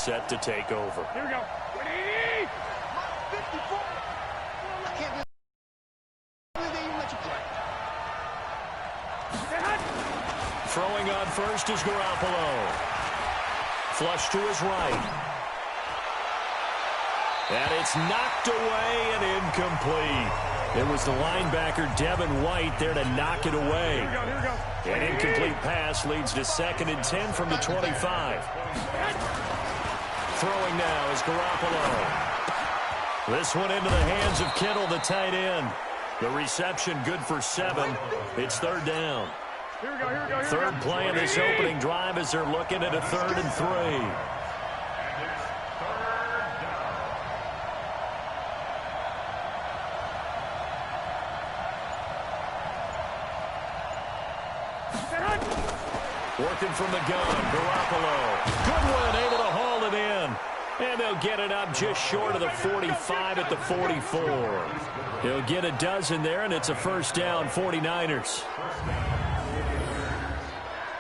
set to take over. Here we go. Throwing on first is Garoppolo. Flush to his right. And it's knocked away and incomplete. It was the linebacker, Devin White, there to knock it away. Here we go. An incomplete pass leads to 2nd and 10 from the 25. Throwing now is Garoppolo. This one into the hands of Kittle, the tight end. The reception good for 7. It's 3rd down. Here we go. Third play of this opening drive as they're looking at a 3rd and 3. Working from the gun, Garoppolo. Good one, able to haul it in. And they'll get it up just short of the 45 at the 44. He'll get a dozen there, and it's a 1st down, 49ers.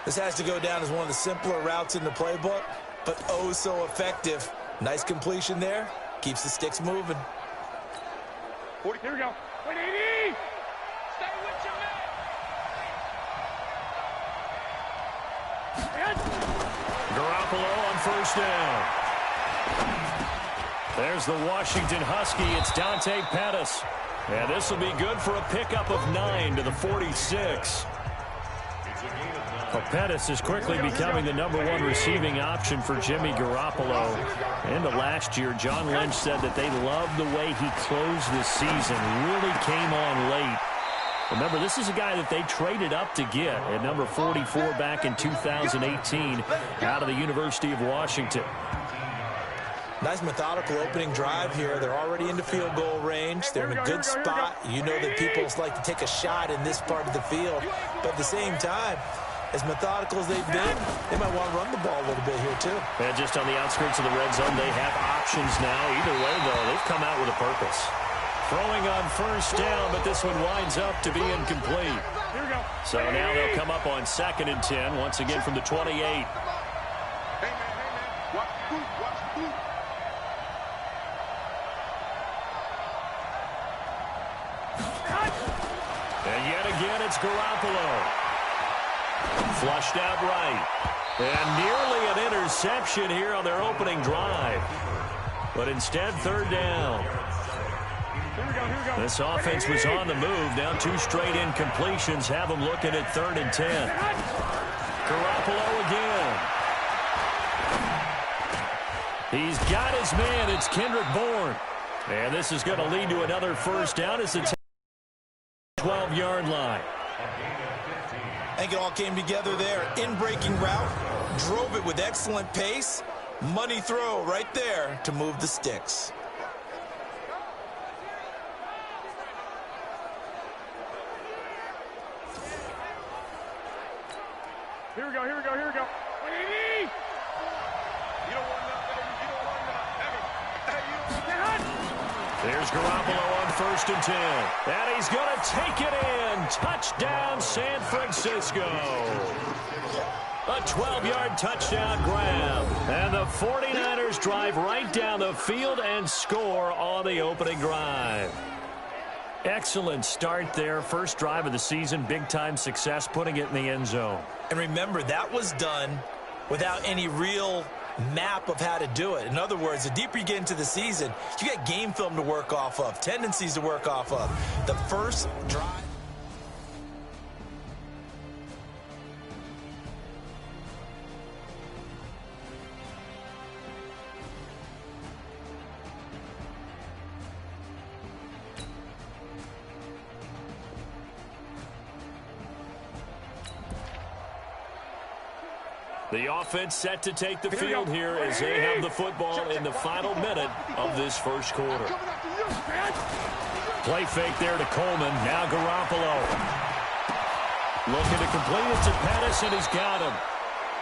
This has to go down as one of the simpler routes in the playbook, but oh so effective. Nice completion there. Keeps the sticks moving. 40, here we go. 180! Stay with your man! Garoppolo on 1st down. There's the Washington Husky. It's Dante Pettis. And this will be good for a pickup of 9 to the 46. Pettis is quickly becoming the #1 receiving option for Jimmy Garoppolo. Into last year, John Lynch said that they loved the way he closed this season. Really came on late. Remember, this is a guy that they traded up to get at number 44 back in 2018 out of the University of Washington. Nice methodical opening drive here. They're already into field goal range. They're in a good spot. You know that people like to take a shot in this part of the field. But at the same time, as methodical as they've been, they might want to run the ball a little bit here, too. And just on the outskirts of the red zone, they have options now. Either way, though, they've come out with a purpose. Throwing on 1st down, but this one winds up to be incomplete. Here we go. So now they'll come up on 2nd and 10, once again from the 28. Hey, man. Watch the boot. And yet again, it's Garoppolo. Flushed out right. And nearly an interception here on their opening drive. But instead, 3rd down. Here we go. This offense was on the move. Now 2 straight incompletions have them looking at 3rd and 10. Garoppolo again. He's got his man. It's Kendrick Bourne. And this is going to lead to another 1st down as the 12-yard line. I think it all came together there. In-breaking route. Drove it with excellent pace. Money throw right there to move the sticks. Here we go. 180! You don't want nothing. There's Garoppolo on 1st and 10. And he's going to take it in. Touchdown, San Francisco. A 12-yard touchdown grab. And the 49ers drive right down the field and score on the opening drive. Excellent start there. First drive of the season. Big-time success putting it in the end zone. And remember, that was done without any real map of how to do it. In other words, the deeper you get into the season, you got game film to work off of, tendencies to work off of. The first drive. The offense set to take the field here as they have the football in the final minute of this first quarter. Play fake there to Coleman. Now Garoppolo. Looking to complete it to Pettis, and he's got him.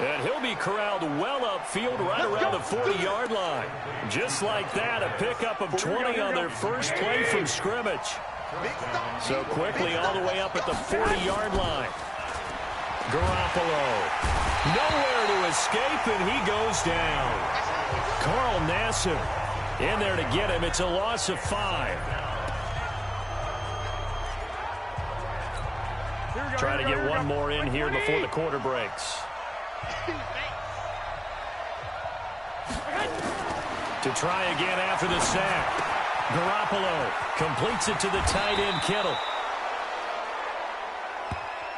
And he'll be corralled well upfield right around the 40-yard line. Just like that, a pickup of 20 on their first play from scrimmage. So quickly all the way up at the 40-yard line. Garoppolo. Nowhere to escape, and he goes down. Nassib in there to get him. It's a loss of 5. Try to get one more in here before the quarter breaks. To try again after the sack. Garoppolo completes it to the tight end, Kittle.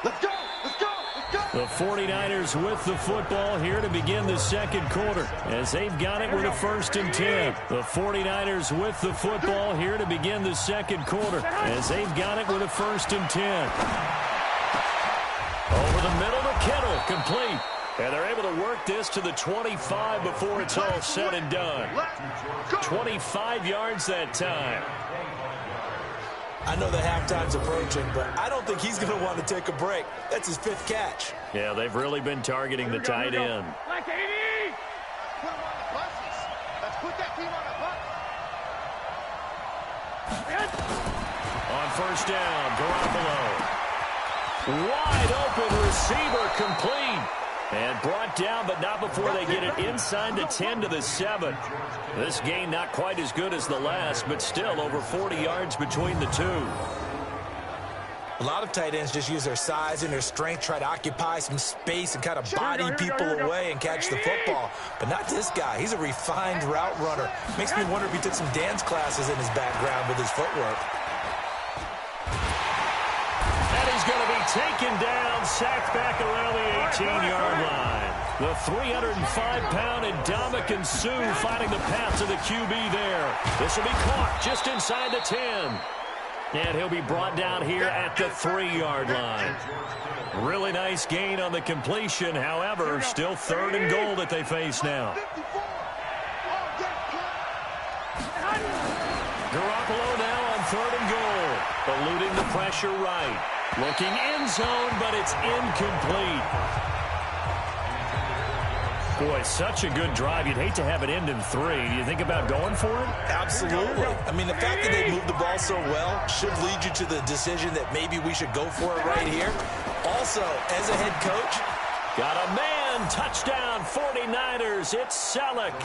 Let's go! Let's go! Let's go! The 49ers with the football here to begin the second quarter as they've got it with a 1st and 10. The 49ers with the football here to begin the second quarter as they've got it with a 1st and 10. Over the middle to Kittle, complete. And they're able to work this to the 25 before it's all said and done. 25 yards that time. I know the halftime's approaching, but I don't think he's going to want to take a break. That's his 5th catch. Yeah, they've really been targeting the tight end. Like 80! Put him on the buses. Let's put that team on the bus. On 1st down, Garoppolo. Wide open receiver, complete. And brought down, but not before they get it inside the 10 to the 7. This gain not quite as good as the last, but still over 40 yards between the two. A lot of tight ends just use their size and their strength, try to occupy some space and kind of body people away and catch the football. But not this guy. He's a refined route runner. Makes me wonder if he took some dance classes in his background with his footwork. And he's going to be taken down, sacked back around the 18-yard line. The 305-pound Ndamukong Suh finding the path to the QB there. This will be caught just inside the 10. And he'll be brought down here at the 3-yard line. Really nice gain on the completion. However, still 3rd and goal that they face now. Garoppolo now on 3rd and goal. Eluding the pressure right. Looking end zone, but it's incomplete. Boy, such a good drive. You'd hate to have it end in 3. Do you think about going for it? Absolutely. I mean, the fact that they moved the ball so well should lead you to the decision that maybe we should go for it right here. Also, as a head coach, got a man. Touchdown, 49ers. It's Selleck.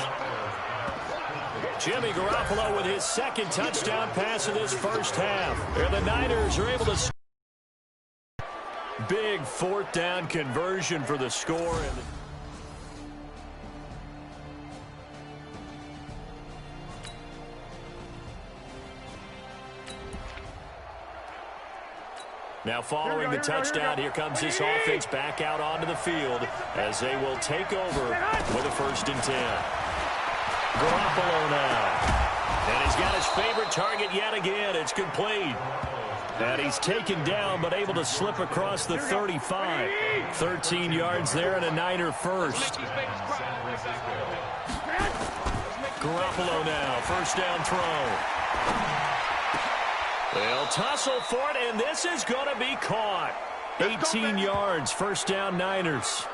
Jimmy Garoppolo with his 2nd touchdown pass of this first half. And the Niners are able to big 4th down conversion for the score. Now following the touchdown, here comes this offense back out onto the field as they will take over with a 1st and 10. Garoppolo now. And he's got his favorite target yet again. It's complete. And he's taken down but able to slip across the 35. 13 yards there and a Niner 1st. Garoppolo now. 1st down throw. They'll tussle for it, and this is going to be caught. 18 yards, 1st down Niners.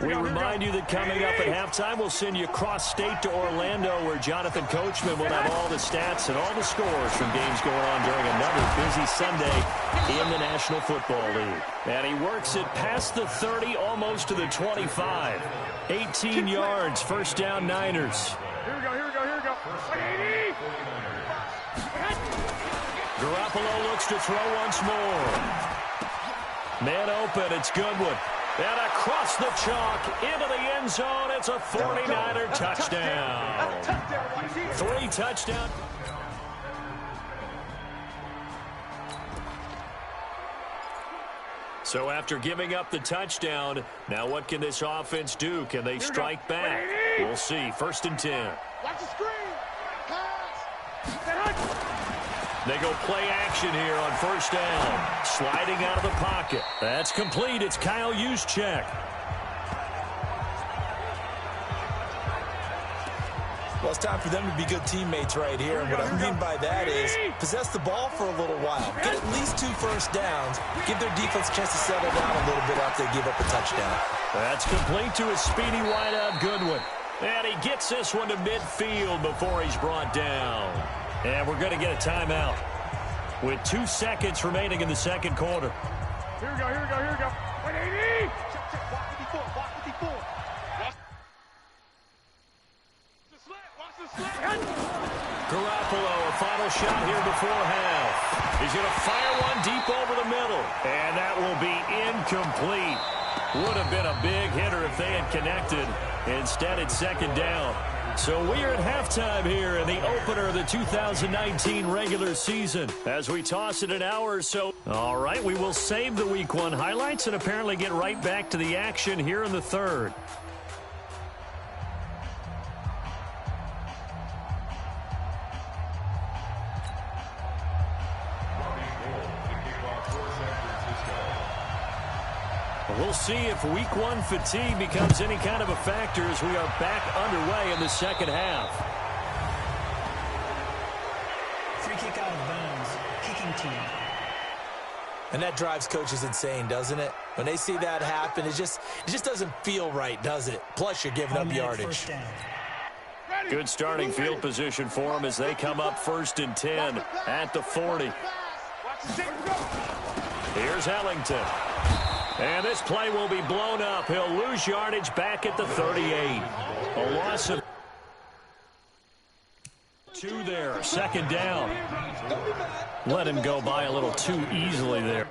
We remind you that coming up at halftime, we'll send you cross-state to Orlando, where Jonathan Coachman will have all the stats and all the scores from games going on during another busy Sunday in the National Football League. And he works it past the 30, almost to the 25. 18 yards, 1st down Niners. Here we go, here we go, here we go. 80! Garoppolo looks to throw once more. Man open, it's Goodwin. And across the chalk, into the end zone, it's a 49er touchdown. 3 touchdowns. So after giving up the touchdown, now what can this offense do? Can they strike back? We'll see. 1st and 10. Watch the screen. They go play action here on 1st down. Sliding out of the pocket. That's complete. It's Kyle Juszczyk. well, it's time for them to be good teammates right here. And what I mean by that is possess the ball for a little while. Get at least 2 first downs. Give their defense a chance to settle down a little bit after they give up a touchdown. That's complete to a speedy wideout Goodwin. And he gets this one to midfield before he's brought down. And we're going to get a timeout with 2 seconds remaining in the second quarter. Here we go, here we go, here we go. 180! Check, walk 54, walk 54. Watch the slant, watch the slant. Garoppolo, a final shot here before half. He's going to fire one deep over the middle. And that will be incomplete. Would have been a big hitter if they had connected. Instead, it's second down. So we are at halftime here in the opener of the 2019 regular season. As we toss it an hour or so. All right, we will save the Week 1 highlights and apparently get right back to the action here in the third. We'll see if Week 1 fatigue becomes any kind of a factor as we are back underway in the second half. Free kick out of bounds. Kicking team. And that drives coaches insane, doesn't it? When they see that happen, it just doesn't feel right, does it? Plus, you're giving up yardage. Good starting field position for them as they come up 1st and 10 at the 40. Here's Ellington. And this play will be blown up. He'll lose yardage back at the 38. A loss of 2 there. Second down. Let him go by a little too easily there.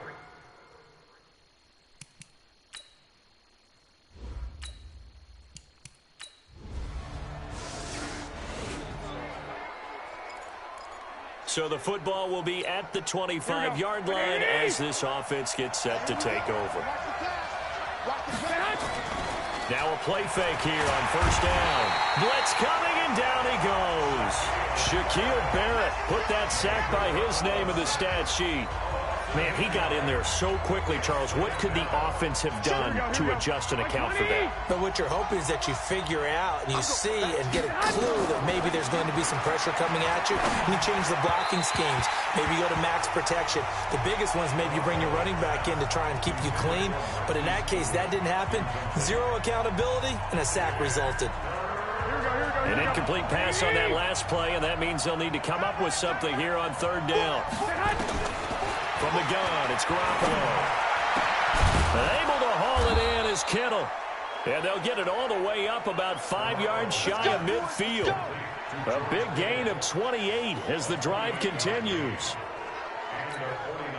So the football will be at the 25-yard line as this offense gets set to take over. Now a play fake here on 1st down. Blitz coming, and down he goes. Shaquille Barrett put that sack by his name in the stat sheet. Man, he got in there so quickly, Charles. What could the offense have done to adjust and account for that? But what you're hoping is that you figure out and you see and get a clue that maybe there's going to be some pressure coming at you. And you change the blocking schemes. Maybe you go to max protection. The biggest one is maybe you bring your running back in to try and keep you clean. But in that case, that didn't happen. 0 accountability, and a sack resulted. An incomplete pass on that last play, and that means they'll need to come up with something here on 3rd down. From the gun, it's Garoppolo. Able to haul it in is Kittle. And they'll get it all the way up about 5 yards shy of midfield. A big gain of 28 as the drive continues.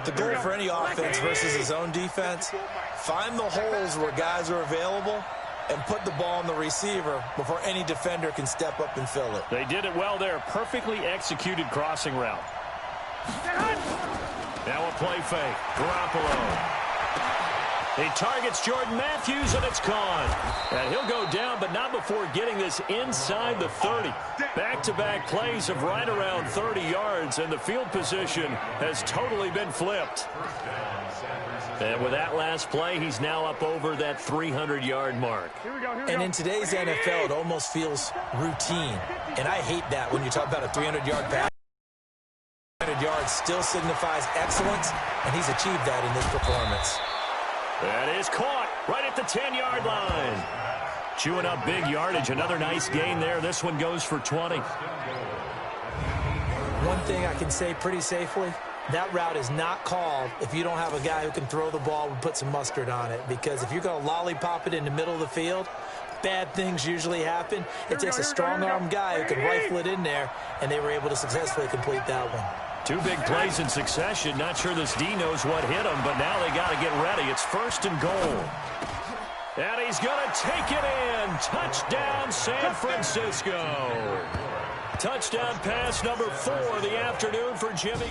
The goal for any offense versus his own defense, find the holes where guys are available and put the ball on the receiver before any defender can step up and fill it. They did it well there. Perfectly executed crossing route. Now a play fake. Garoppolo. He targets Jordan Matthews, and it's gone. And he'll go down, but not before getting this inside the 30. Back-to-back plays of right around 30 yards, and the field position has totally been flipped. And with that last play, he's now up over that 300-yard mark. And in today's NFL, it almost feels routine. And I hate that when you talk about a 300-yard pass. 300 yards still signifies excellence, and he's achieved that in this performance. That is caught right at the 10-yard line. Chewing up big yardage. Another nice gain there. This one goes for 20. One thing I can say pretty safely, that route is not called if you don't have a guy who can throw the ball and put some mustard on it. Because if you're going to lollipop it in the middle of the field, bad things usually happen. It takes a strong-arm guy who can rifle it in there, and they were able to successfully complete that one. 2 big plays in succession. Not sure this D knows what hit him, but now they got to get ready. It's 1st and goal. And he's going to take it in. Touchdown, San Francisco. Touchdown pass number 4 of the afternoon for Jimmy.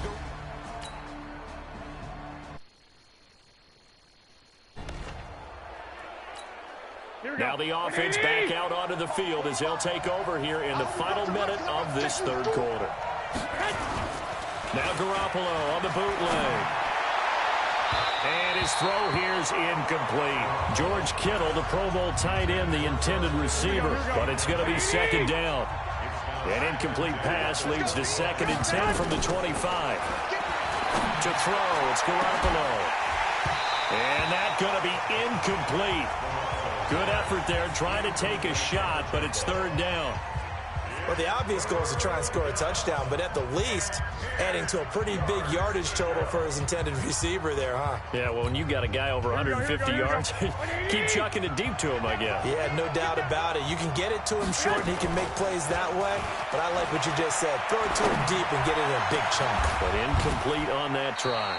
Now the offense back out onto the field as they'll take over here in the final minute of this 3rd quarter. Now Garoppolo on the bootleg. And his throw here's incomplete. George Kittle, the Pro Bowl tight end, the intended receiver, but it's going to be 2nd down. An incomplete pass leads to 2nd and 10 from the 25. To throw, it's Garoppolo. And that's going to be incomplete. Good effort there trying to take a shot, but it's 3rd down. Well, the obvious goal is to try and score a touchdown, but at the least, adding to a pretty big yardage total for his intended receiver there, huh? Yeah, well, when you got a guy over 150 yards, keep chucking it deep to him, I guess. Yeah, no doubt about it. You can get it to him short, and he can make plays that way, but I like what you just said. Throw it to him deep and get it in a big chunk. But incomplete on that try.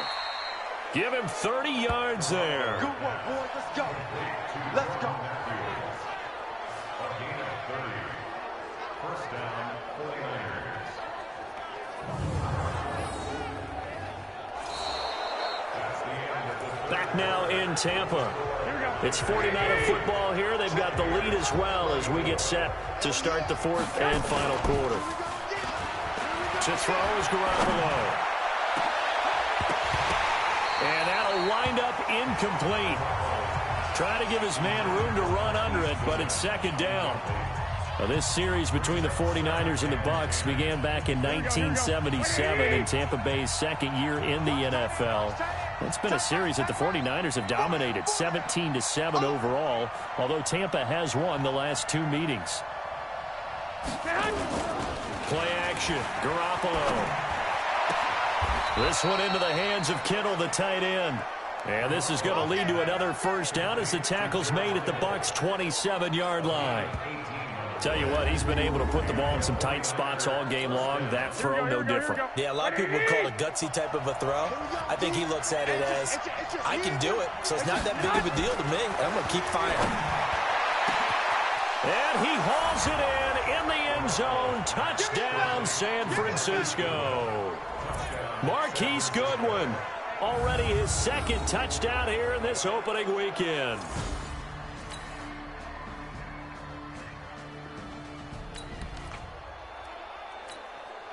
Give him 30 yards there. Good one, boys. Let's go. Let's go. First down, 49ers. Back now in Tampa. It's 49er football here. They've got the lead as well as we get set to start the fourth and final quarter. To throw is Garoppolo. And that'll wind up incomplete. Trying to give his man room to run under it, but it's second down. Now, this series between the 49ers and the Bucs began back in 1977 in Tampa Bay's second year in the NFL. It's been a series that the 49ers have dominated, 17-7 overall, although Tampa has won the last two meetings. Play action, Garoppolo. This one into the hands of Kittle, the tight end. And this is going to lead to another first down as the tackle's made at the Bucs' 27-yard line. Tell you what, he's been able to put the ball in some tight spots all game long. That throw, no different. Yeah, a lot of people would call it a gutsy type of a throw. I think he looks at it as, I can do it, so it's not that big of a deal to me. I'm going to keep firing. And he hauls it in the end zone. Touchdown, San Francisco. Marquise Goodwin, already his second touchdown here in this opening weekend.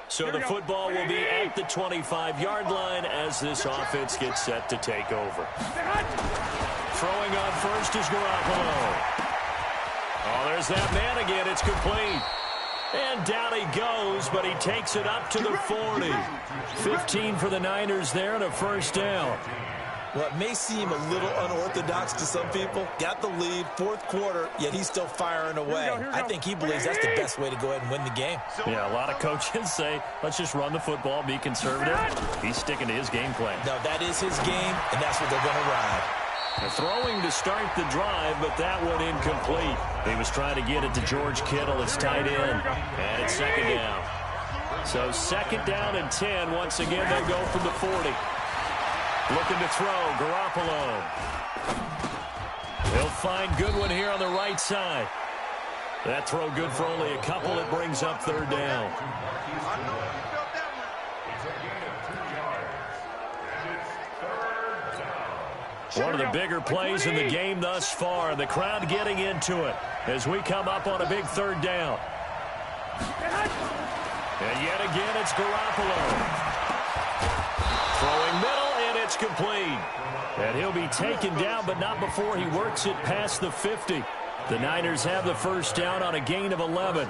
So the football will be at the 25-yard line as this offense gets set to take over. Throwing on first is Garoppolo. Oh, there's that man again. It's complete. And down he goes, but he takes it up to the 40. 15 for the Niners there and a first down. Well, it may seem a little unorthodox to some people. Got the lead, fourth quarter, yet he's still firing away. I think he believes that's the best way to go ahead and win the game. Yeah, a lot of coaches say, let's just run the football, be conservative. He's sticking to his game plan. No, that is his game, and that's what they're going to ride. Throwing to start the drive, but that one incomplete. He was trying to get it to George Kittle, his tight end, and it's second down. So second down and 10. Once again, they go from the 40. Looking to throw, Garoppolo. He'll find Goodwin here on the right side. That throw good for only a couple. It brings up third down. One of the bigger plays in the game thus far. The crowd getting into it as we come up on a big third down. And yet again, it's Garoppolo. Throwing middle, and it's complete. And he'll be taken down, but not before he works it past the 50. The Niners have the first down on a gain of 11.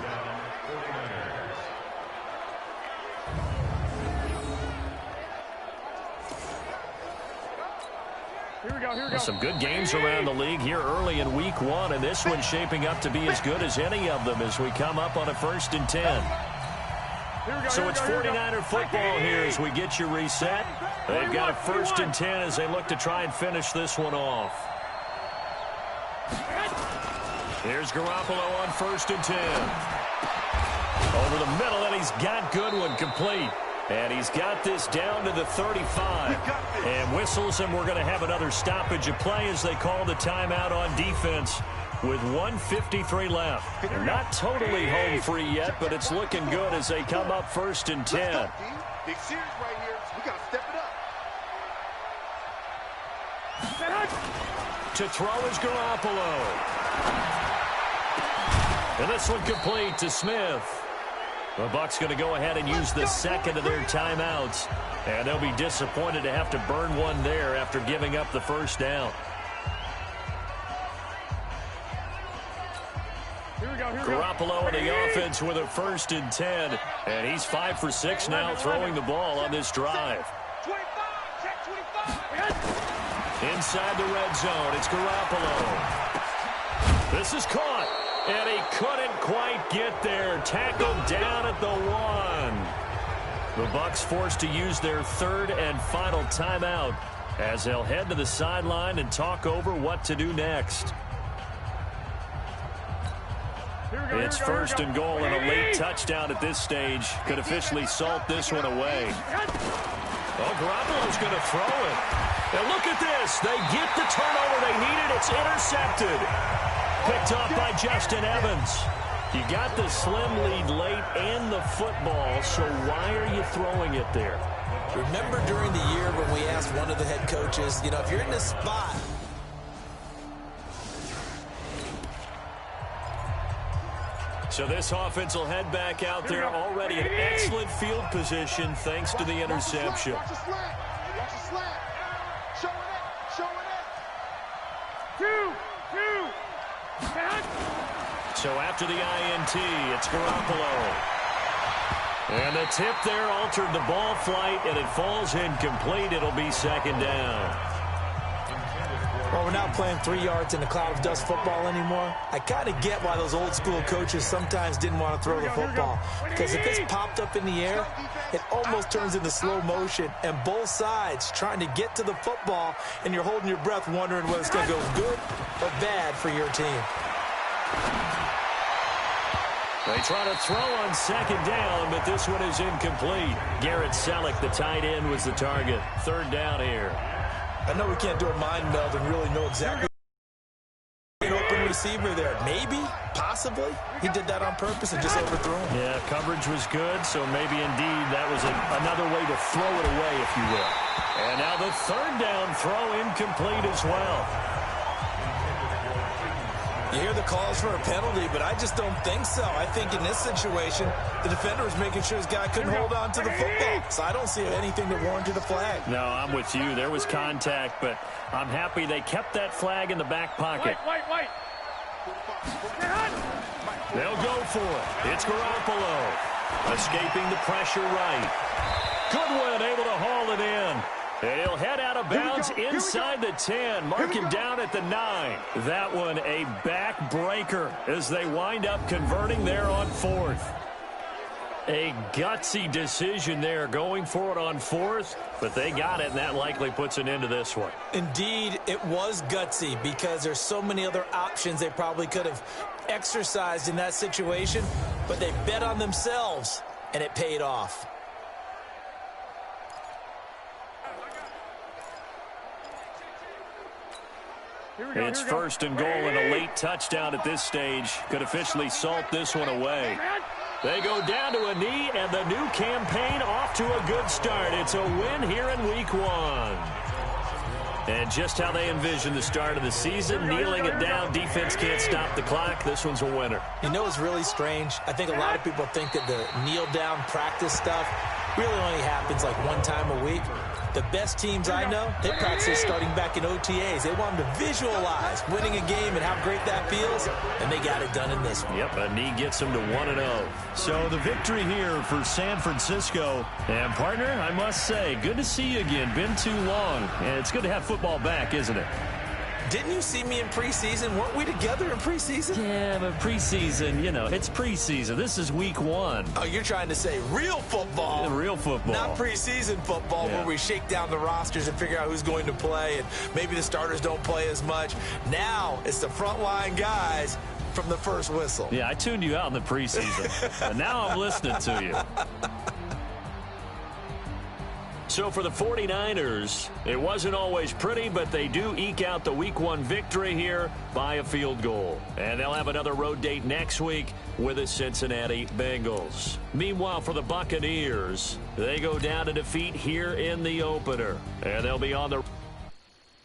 Some good games around the league here early in week one, and this one's shaping up to be as good as any of them as we come up on a first and 10. So it's 49er football here as we get you reset. They've got a first and 10 as they look to try and finish this one off. Here's Garoppolo on first and 10. Over the middle, and he's got Goodwin complete. And he's got this down to the 35. And whistles, and we're going to have another stoppage of play as they call the timeout on defense with 1:53 left. They're not totally home free yet, but it's looking good as they come up first and 10. Big series right here. We got to step it up. To throw is Garoppolo. And this one complete to Smith. The Bucs going to go ahead and use the second of their timeouts. And they'll be disappointed to have to burn one there after giving up the first down. Garoppolo in the offense with a first and 10. And he's 5 for 6 now throwing the ball on this drive. Inside the red zone, it's Garoppolo. This is caught. And he couldn't quite get there. Tackled down at the 1. The Bucs forced to use their third and final timeout as they'll head to the sideline and talk over what to do next. It's first and goal, and a late touchdown at this stage could officially salt this one away. Oh, Garoppolo's going to throw it. And look at this. They get the turnover they needed. It's intercepted. Picked off by Justin Evans. You got the slim lead late and the football, so why are you throwing it there? Remember during the year when we asked one of the head coaches, you know, if you're in this spot, so this offense will head back out there already in excellent field position thanks to the interception. Watch the slant. Watch the slant. Show it up. Two. So after the INT, it's Garoppolo. And the tip there altered the ball flight, and it falls incomplete. It'll be second down. well, we're not playing 3 yards in a cloud of dust football anymore. I kind of get why those old school coaches sometimes didn't want to throw the football. Because if it's popped up in the air, it almost turns into slow motion. And both sides trying to get to the football, and you're holding your breath wondering whether it's going to go good or bad for your team. They try to throw on second down, but this one is incomplete. Garrett Selleck, the tight end, was the target. Third down here. I know we can't do a mind meld and really know exactly an open receiver there. Maybe, possibly, he did that on purpose and just overthrew him. Yeah, coverage was good, so maybe indeed that was another way to throw it away, if you will. And now the third down throw incomplete as well. You hear the calls for a penalty, but I just don't think so. I think in this situation, the defender was making sure his guy couldn't hold on to the football. So I don't see anything that warranted a flag. No, I'm with you. There was contact, but I'm happy they kept that flag in the back pocket. White. They'll go for it. It's Garoppolo. Escaping the pressure right. Goodwin able to haul it in. And he'll head out of bounds inside the 10. Mark him down at the 9. That one a backbreaker as they wind up converting there on fourth. A gutsy decision there going for it on fourth, but they got it, and that likely puts an end to this one. Indeed, it was gutsy because there's so many other options they probably could have exercised in that situation, but they bet on themselves, and it paid off. It's first and goal, and a late touchdown at this stage could officially salt this one away. They go down to a knee, and the new campaign off to a good start. It's a win here in week 1. And just how they envision the start of the season, kneeling it down, defense can't stop the clock. This one's a winner. You know what's really strange? I think a lot of people think that the kneel-down practice stuff really only happens like one time a week. The best teams I know, they practice starting back in OTAs. They want them to visualize winning a game and how great that feels, and they got it done in this one. Yep, a knee gets them to 1-0. So the victory here for San Francisco. And, partner, I must say, good to see you again. Been too long. And it's good to have football back, isn't it? Didn't you see me in preseason? Weren't we together in preseason? Yeah, but preseason, you know, it's preseason. This is week 1. Oh, you're trying to say real football. Yeah, real football. Not preseason football where we shake down the rosters and figure out who's going to play, and maybe the starters don't play as much. Now it's the frontline guys from the first whistle. Yeah, I tuned you out in the preseason, and now I'm listening to you. So for the 49ers, it wasn't always pretty, but they do eke out the week 1 victory here by a field goal. And they'll have another road date next week with the Cincinnati Bengals. Meanwhile, for the Buccaneers, they go down to defeat here in the opener. And they'll be on the